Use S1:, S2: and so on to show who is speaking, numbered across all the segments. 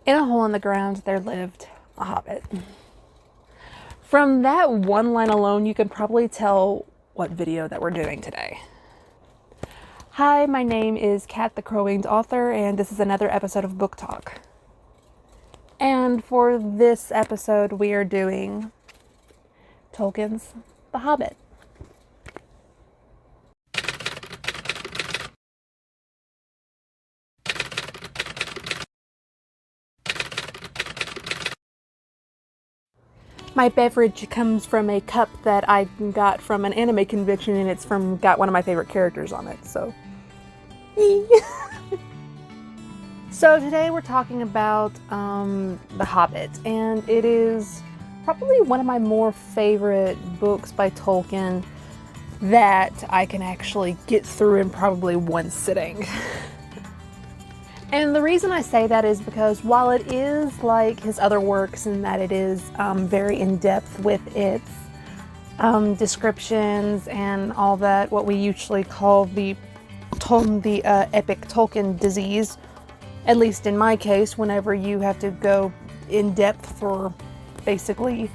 S1: In a hole in the ground there lived a hobbit. From that one line alone, you can probably tell what video that we're doing today. Hi, my name is Kat the Crow-Winged Author, and this is another episode of Book Talk. And for this episode, we are doing Tolkien's The Hobbit. My beverage comes from a cup that I got from an anime convention, and it's got one of my favorite characters on it, so. So today we're talking about The Hobbit, and it is probably one of my more favorite books by Tolkien that I can actually get through in probably one sitting. And the reason I say that is because while it is like his other works in that it is very in-depth with its descriptions and all that, what we usually call the epic Tolkien disease, at least in my case, whenever you have to go in-depth for basically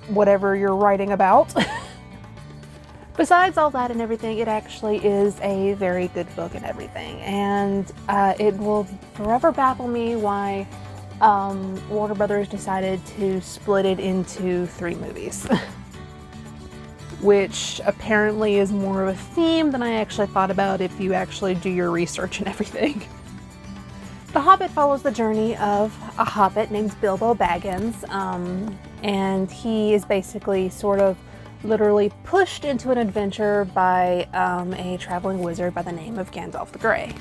S1: whatever you're writing about. Besides all that and everything, it actually is a very good book and everything, and it will forever baffle me why Warner Brothers decided to split it into 3 movies, which apparently is more of a theme than I actually thought about if you actually do your research and everything. The Hobbit follows the journey of a hobbit named Bilbo Baggins, and he is basically sort of literally pushed into an adventure by a traveling wizard by the name of Gandalf the Grey.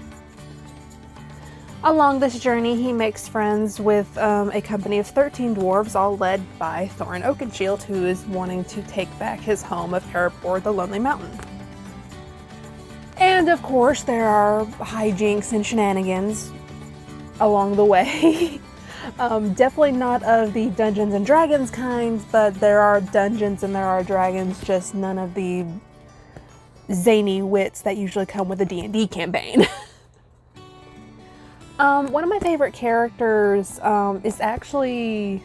S1: Along this journey, he makes friends with a company of 13 dwarves, all led by Thorin Oakenshield, who is wanting to take back his home of Erebor the Lonely Mountain. And of course, there are hijinks and shenanigans along the way. Definitely not of the Dungeons and Dragons kind, but there are dungeons and there are dragons, just none of the zany wits that usually come with a D&D campaign. One of my favorite characters is actually,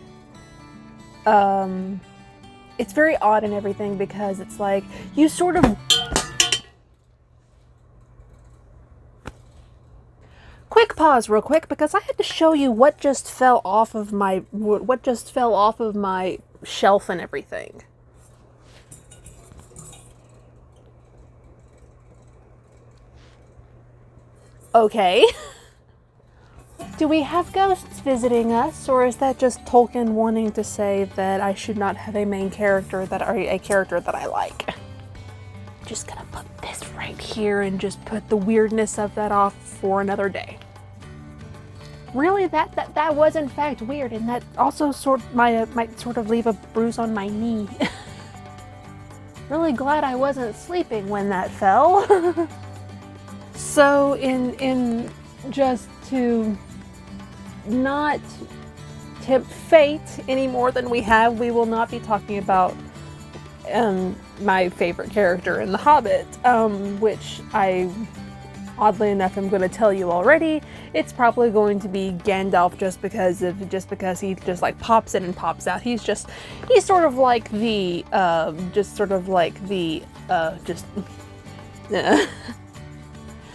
S1: it's very odd and everything because it's like, you sort of... Quick pause real quick because I had to show you what just fell off of my shelf and everything. Okay. Do we have ghosts visiting us, or is that just Tolkien wanting to say that I should not have a main character a character that I like? Just gonna put this right here and just put the weirdness of that off for another day. Really, that was in fact weird, and that also might sort of leave a bruise on my knee. Really glad I wasn't sleeping when that fell. So in just to not tempt fate any more than we have, we will not be talking about my favorite character in The Hobbit, which I, oddly enough, I'm going to tell you already. It's probably going to be Gandalf just because he just like pops in and pops out. He's sort of like the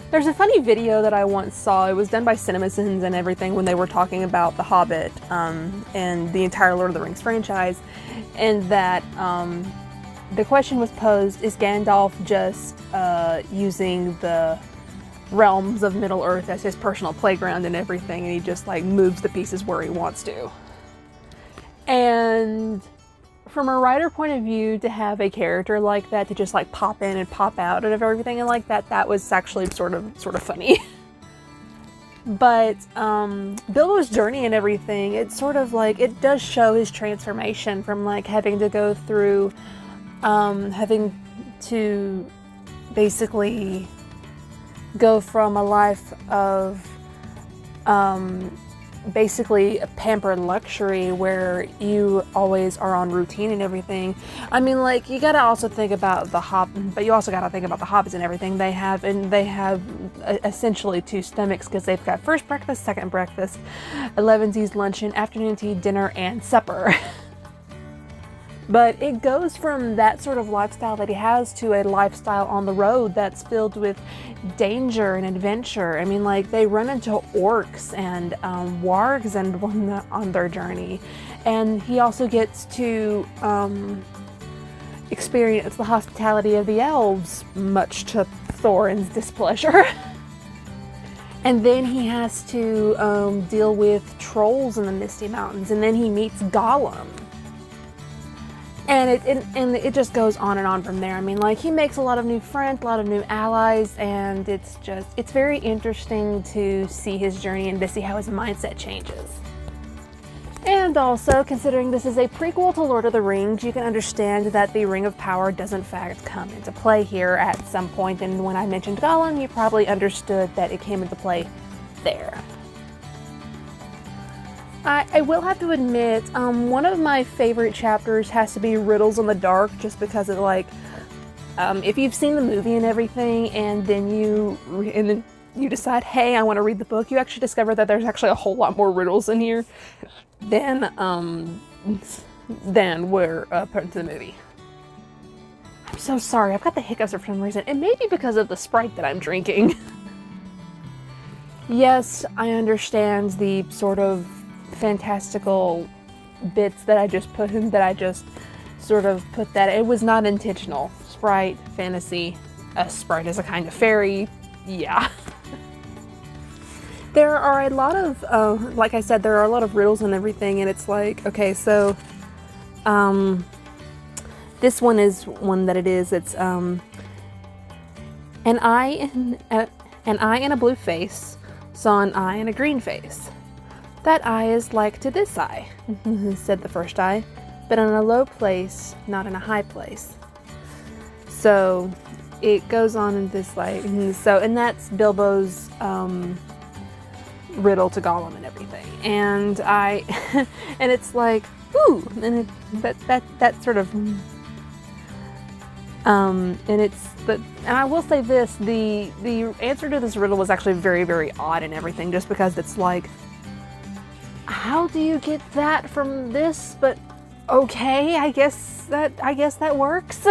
S1: There's a funny video that I once saw. It was done by CinemaSins and everything when they were talking about The Hobbit and the entire Lord of the Rings franchise, and that the question was posed, is Gandalf just using the realms of Middle-earth as his personal playground and everything, and he just like moves the pieces where he wants to? And from a writer point of view, to have a character like that to just like pop in and pop out and everything and like that was actually sort of funny. But Bilbo's journey and everything, it's sort of like, it does show his transformation from like having to go through having to basically go from a life of basically a pampered luxury where you always are on routine and everything. I mean, like, you gotta also think about the Hobbit, but you also gotta think about the Hobbits and everything. They have essentially 2 stomachs, because they've got first breakfast, second breakfast, 11's luncheon, afternoon tea, dinner, and supper. But it goes from that sort of lifestyle that he has to a lifestyle on the road that's filled with danger and adventure. I mean, like, they run into orcs and wargs and on their journey. And he also gets to experience the hospitality of the elves, much to Thorin's displeasure. And then he has to deal with trolls in the Misty Mountains, and then he meets Gollum. And it just goes on and on from there. I mean, like, he makes a lot of new friends, a lot of new allies, and it's very interesting to see his journey and to see how his mindset changes. And also, considering this is a prequel to Lord of the Rings, you can understand that the Ring of Power does in fact come into play here at some point. And when I mentioned Gollum, you probably understood that it came into play there. I will have to admit, one of my favorite chapters has to be Riddles in the Dark, just because of, like, if you've seen the movie and everything, and then you decide, hey, I want to read the book, you actually discover that there's actually a whole lot more riddles in here than were put into the movie. I'm so sorry, I've got the hiccups for some reason. It may be because of the Sprite that I'm drinking. Yes, I understand the sort of fantastical bits that I just put in, that I just sort of put that. It was not intentional. Sprite, fantasy, a Sprite is a kind of fairy, yeah. There are a lot of, like I said, there are a lot of riddles and everything, and it's like, okay, so, this one is one that it is, it's, an eye in a blue face saw an eye in a green face. That eye is like to this eye, said the first eye, but in a low place, not in a high place. So it goes on in this, like, and that's Bilbo's riddle to Gollum and everything. And and it's like, ooh, and that sort of, and I will say this, the answer to this riddle was actually very, very odd and everything, just because it's like, how do you get that from this? But okay, I guess that works.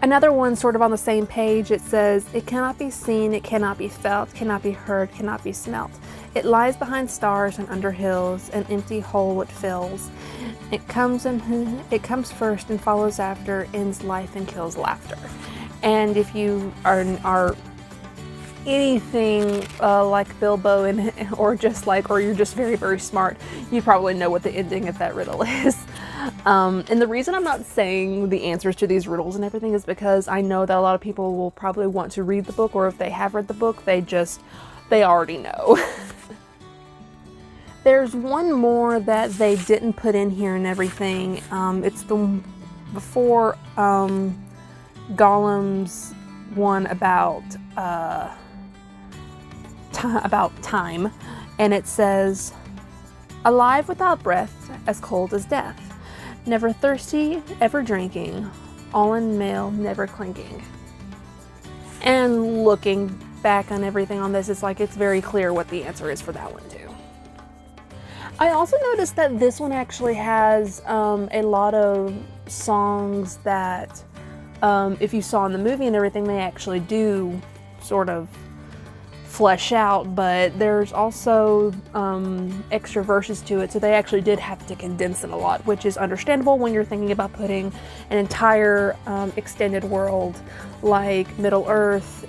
S1: Another one sort of on the same page, it says, it cannot be seen, it cannot be felt, cannot be heard, cannot be smelt. It lies behind stars and under hills, an empty hole it fills. It comes first and follows after, ends life and kills laughter. And if you are anything like Bilbo, or you're just very, very smart, you probably know what the ending of that riddle is. And the reason I'm not saying the answers to these riddles and everything is because I know that a lot of people will probably want to read the book, or if they have read the book, they already know. There's one more that they didn't put in here and everything. It's the before Gollum's one about time, and it says, alive without breath, as cold as death, never thirsty, ever drinking, all in mail, never clinking. And looking back on everything on this, it's like, it's very clear what the answer is for that one too. I also noticed that this one actually has a lot of songs that if you saw in the movie and everything, they actually do sort of flesh out, but there's also extra verses to it, so they actually did have to condense it a lot, which is understandable when you're thinking about putting an entire extended world like Middle-earth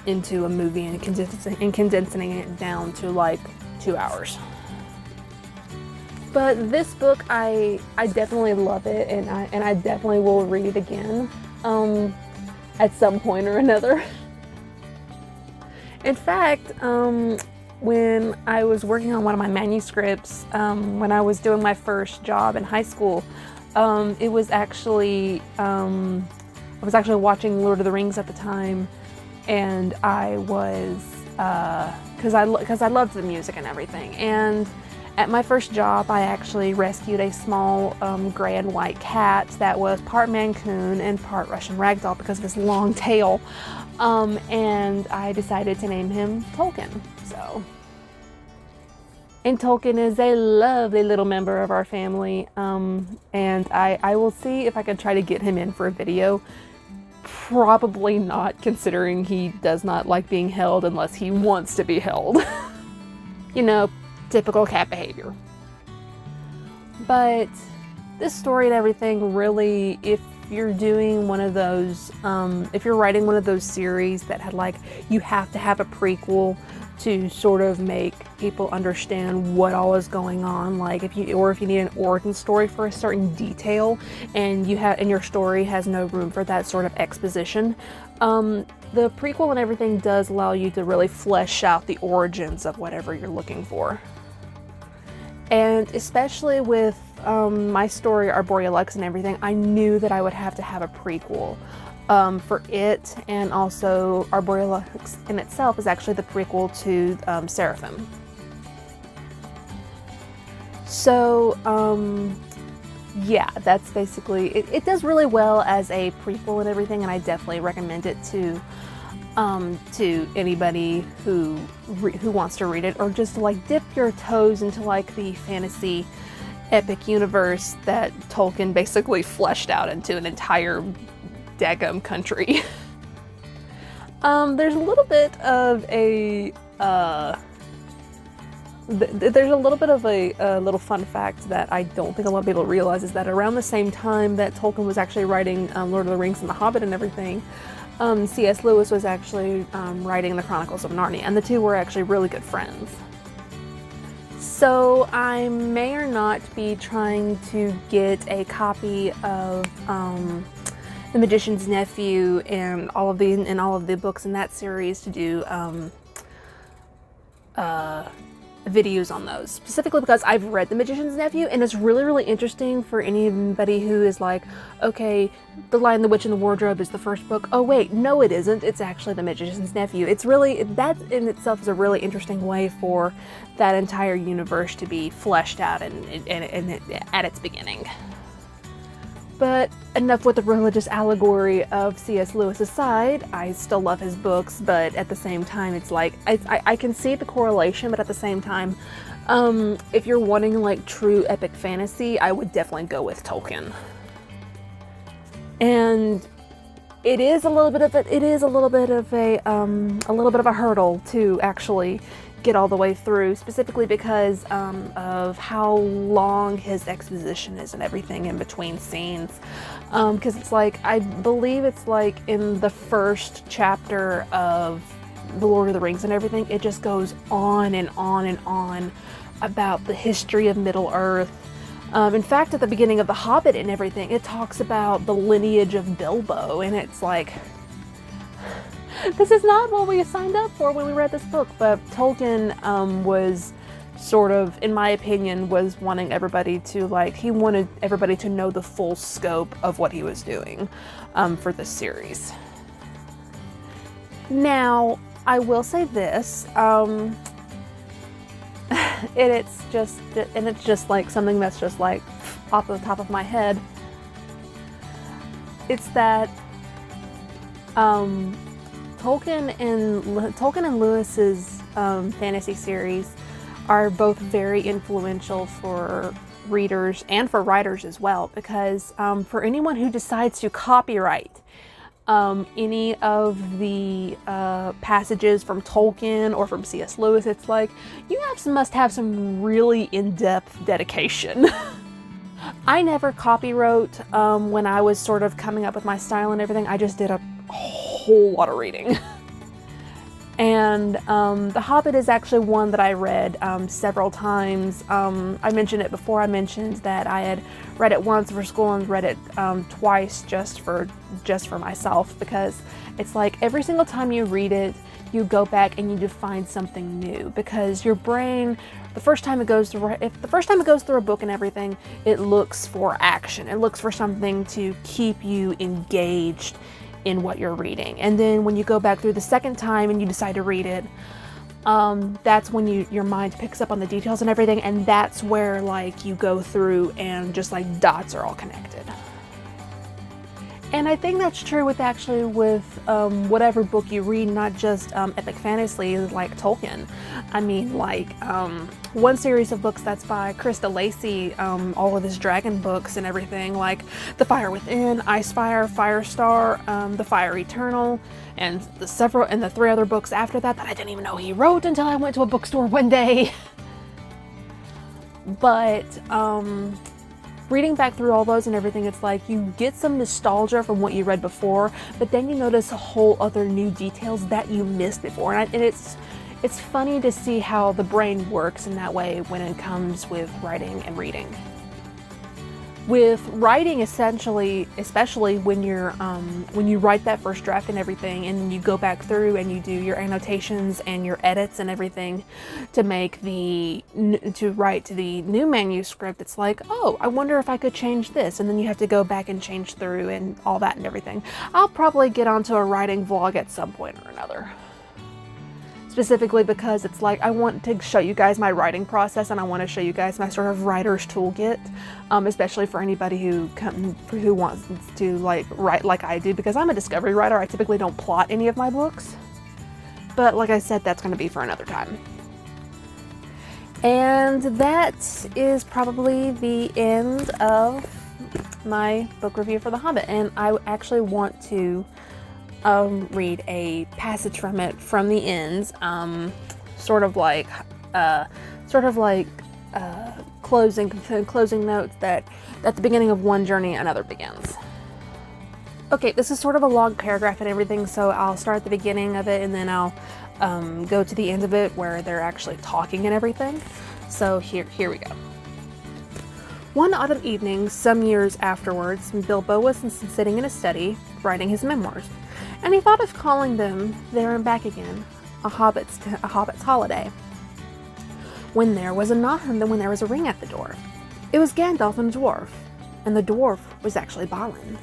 S1: into a movie and condensing it down to like 2 hours. But this book, I definitely love it, and I definitely will read it again at some point or another. In fact, when I was working on one of my manuscripts, when I was doing my first job in high school, I was actually watching Lord of the Rings at the time, and I was because I loved the music and everything. And at my first job, I actually rescued a small gray and white cat that was part Mancoon and part Russian Ragdoll because of his long tail. And I decided to name him Tolkien. And Tolkien is a lovely little member of our family. And I will see if I can try to get him in for a video. Probably not, considering he does not like being held unless he wants to be held. You know, typical cat behavior. But this story and everything, really, if you're doing one of those, if you're writing one of those series that had like, you have to have a prequel to sort of make people understand what all is going on, like if you need an origin story for a certain detail and your story has no room for that sort of exposition, the prequel and everything does allow you to really flesh out the origins of whatever you're looking for. And especially with my story, Arboriah Lux and everything, I knew that I would have to have a prequel for it, and also Arboriah Lux in itself is actually the prequel to Seraphim. So, yeah, that's basically, it does really well as a prequel and everything, and I definitely recommend it to anybody who wants to read it, or just to like dip your toes into like the fantasy epic universe that Tolkien basically fleshed out into an entire daggum country. There's a little bit of a little fun fact that I don't think a lot of people realize, is that around the same time that Tolkien was actually writing Lord of the Rings and the Hobbit and everything, C.S. Lewis was actually writing the Chronicles of Narnia, and the two were actually really good friends. So I may or not be trying to get a copy of The Magician's Nephew and all of the books in that series to do videos on those, specifically because I've read The Magician's Nephew, and it's really, really interesting for anybody who is like, okay, The Lion, the Witch, and the Wardrobe is the first book. Oh wait, no it isn't. It's actually The Magician's Nephew. It's really, that in itself is a really interesting way for that entire universe to be fleshed out and at its beginning. But enough with the religious allegory of C.S. Lewis aside. I still love his books, but at the same time, it's like, I can see the correlation, but at the same time, if you're wanting like true epic fantasy, I would definitely go with Tolkien. And it is a little bit of a hurdle to actually get all the way through, specifically because of how long his exposition is and everything in between scenes. Because it's like, I believe it's like in the first chapter of The Lord of the Rings and everything, it just goes on and on and on about the history of Middle Earth. In fact, at the beginning of The Hobbit and everything, it talks about the lineage of Bilbo, and it's like, this is not what we signed up for when we read this book. But Tolkien was sort of, in my opinion, was wanting everybody to like, he wanted everybody to know the full scope of what he was doing for this series. Now, I will say this, it's just like something that's just like off the top of my head. It's that Tolkien and Lewis's fantasy series are both very influential for readers and for writers as well, because for anyone who decides to copyright any of the passages from Tolkien or from C.S. Lewis, it's like, you must have some really in-depth dedication. I never copywrote when I was sort of coming up with my style and everything. I just did a whole lot of reading. And The Hobbit is actually one that I read several times. I mentioned it before. I mentioned that I had read it once for school and read it twice just for myself, because it's like every single time you read it, you go back and you find something new, because your brain, the first time it goes through a book and everything, it looks for action. It looks for something to keep you engaged in what you're reading. And then when you go back through the second time and you decide to read it, that's when your mind picks up on the details and everything, and that's where like you go through and just like dots are all connected. And I think that's true with whatever book you read, not just epic fantasy like Tolkien. I mean, like one series of books that's by Krista Lacey, all of his dragon books and everything, like The Fire Within, Icefire, Firestar, The Fire Eternal, and the 3 other books after that I didn't even know he wrote until I went to a bookstore one day. But reading back through all those and everything, it's like you get some nostalgia from what you read before, but then you notice a whole other new details that you missed before. And it's funny to see how the brain works in that way when it comes with writing and reading. With writing, essentially, especially when you write that first draft and everything, and you go back through and you do your annotations and your edits and everything to write to the new manuscript, it's like, oh, I wonder if I could change this, and then you have to go back and change through and all that and everything. I'll probably get onto a writing vlog at some point or another. Specifically because it's like I want to show you guys my writing process, and I want to show you guys my sort of writer's toolkit, especially for anybody who wants to like write like I do, because I'm a discovery writer. I typically don't plot any of my books, but like I said, that's going to be for another time. And that is probably the end of my book review for The Hobbit, and I actually want to read a passage from it from the ends, sort of like closing notes that at the beginning of one journey another begins. Okay, this is sort of a long paragraph and everything, so I'll start at the beginning of it and then I'll go to the end of it where they're actually talking and everything. So here we go. One autumn evening, some years afterwards, Bilbo was sitting in his study, writing his memoirs, and he thought of calling them There and Back Again, a hobbit's holiday, when there was a knock and then when there was a ring at the door. It was Gandalf and a dwarf, and the dwarf was actually Balin.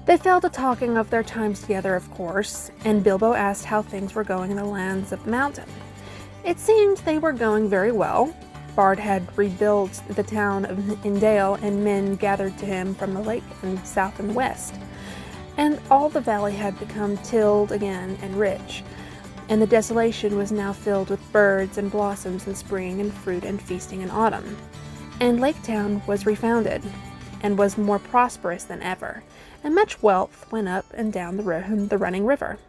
S1: They fell to talking of their times together, of course, and Bilbo asked how things were going in the lands of the mountain. It seemed they were going very well. Bard had rebuilt the town of Indale, and men gathered to him from the lake and south and west. And all the valley had become tilled again and rich, and the desolation was now filled with birds and blossoms in spring and fruit and feasting in autumn. And Lake Town was refounded, and was more prosperous than ever, and much wealth went up and down the running river.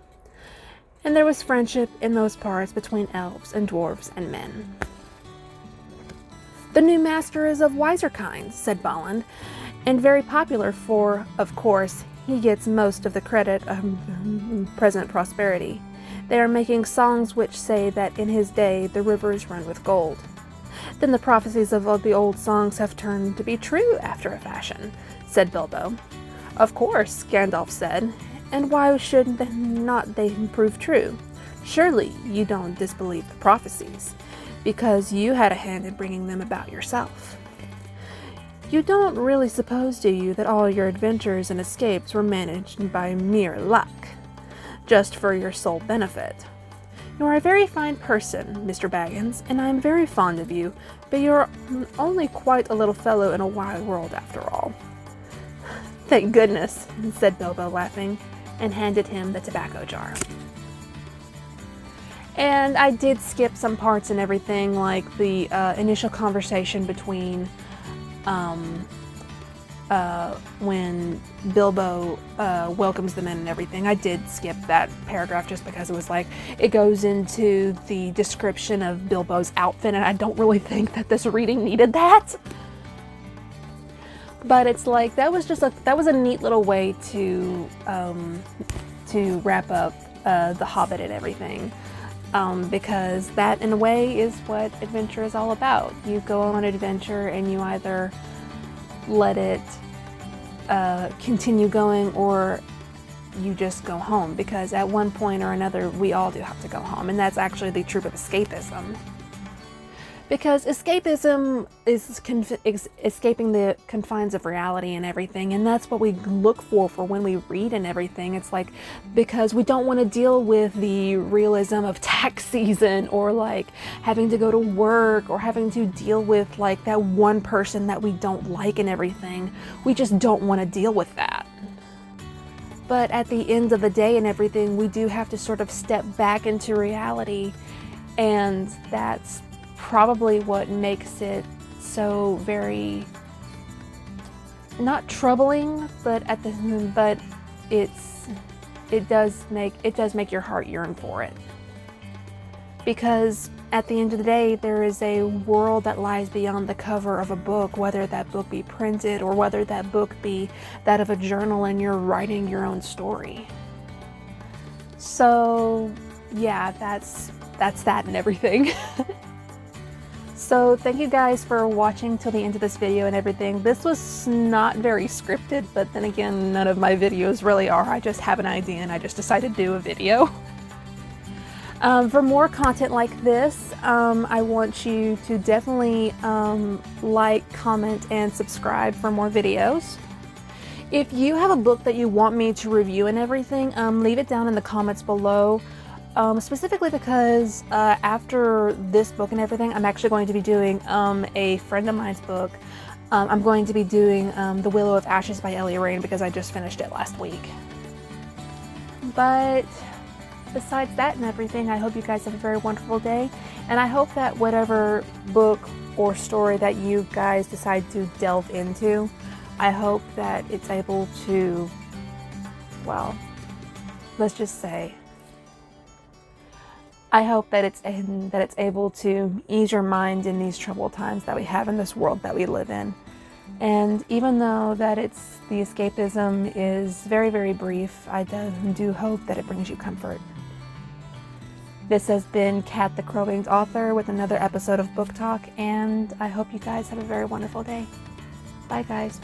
S1: And there was friendship in those parts between elves and dwarves and men. The new master is of wiser kind, said Balin, and very popular, for, of course, he gets most of the credit of present prosperity. They are making songs which say that in his day the rivers run with gold. Then the prophecies of the old songs have turned to be true after a fashion, said Bilbo. Of course, Gandalf said, and why should not they prove true? Surely you don't disbelieve the prophecies, because you had a hand in bringing them about yourself. You don't really suppose, do you, that all your adventures and escapes were managed by mere luck, just for your sole benefit? You are a very fine person, Mr. Baggins, and I am very fond of you, but you're only quite a little fellow in a wide world after all. Thank goodness, said Bilbo, laughing, and handed him the tobacco jar. And I did skip some parts and everything, like the initial conversation between when Bilbo welcomes them in and everything. I did skip that paragraph just because it was like, it goes into the description of Bilbo's outfit, and I don't really think that this reading needed that. But it's like, that was a neat little way to wrap up The Hobbit and everything. Because that, in a way, is what adventure is all about. You go on an adventure and you either let it continue going, or you just go home, because at one point or another we all do have to go home, and that's actually the trope of escapism. Because escapism is escaping the confines of reality and everything, and that's what we look for when we read and everything. It's like, because we don't want to deal with the realism of tax season, or like having to go to work, or having to deal with like that one person that we don't like and everything. We just don't want to deal with that. But at the end of the day and everything, we do have to sort of step back into reality, and that's probably what makes it so very, not troubling, but it does make your heart yearn for it. Because at the end of the day, there is a world that lies beyond the cover of a book, whether that book be printed or whether that book be that of a journal and you're writing your own story. So yeah, that's that and everything. So thank you guys for watching till the end of this video and everything. This was not very scripted, but then again, none of my videos really are. I just have an idea and I just decided to do a video. For more content like this, I want you to definitely like, comment, and subscribe for more videos. If you have a book that you want me to review and everything, leave it down in the comments below. Specifically because after this book and everything, I'm actually going to be doing a friend of mine's book. I'm going to be doing The Willow of Ashes by Ellie Rain, because I just finished it last week. But besides that and everything, I hope you guys have a very wonderful day, and I hope that whatever book or story that you guys decide to delve into, I hope that it's able to, well, let's just say, I hope that it's able to ease your mind in these troubled times that we have in this world that we live in. And even though that the escapism is very, very brief, I do hope that it brings you comfort. This has been Kat the Crow-Winged Author with another episode of Book Talk, and I hope you guys have a very wonderful day. Bye guys.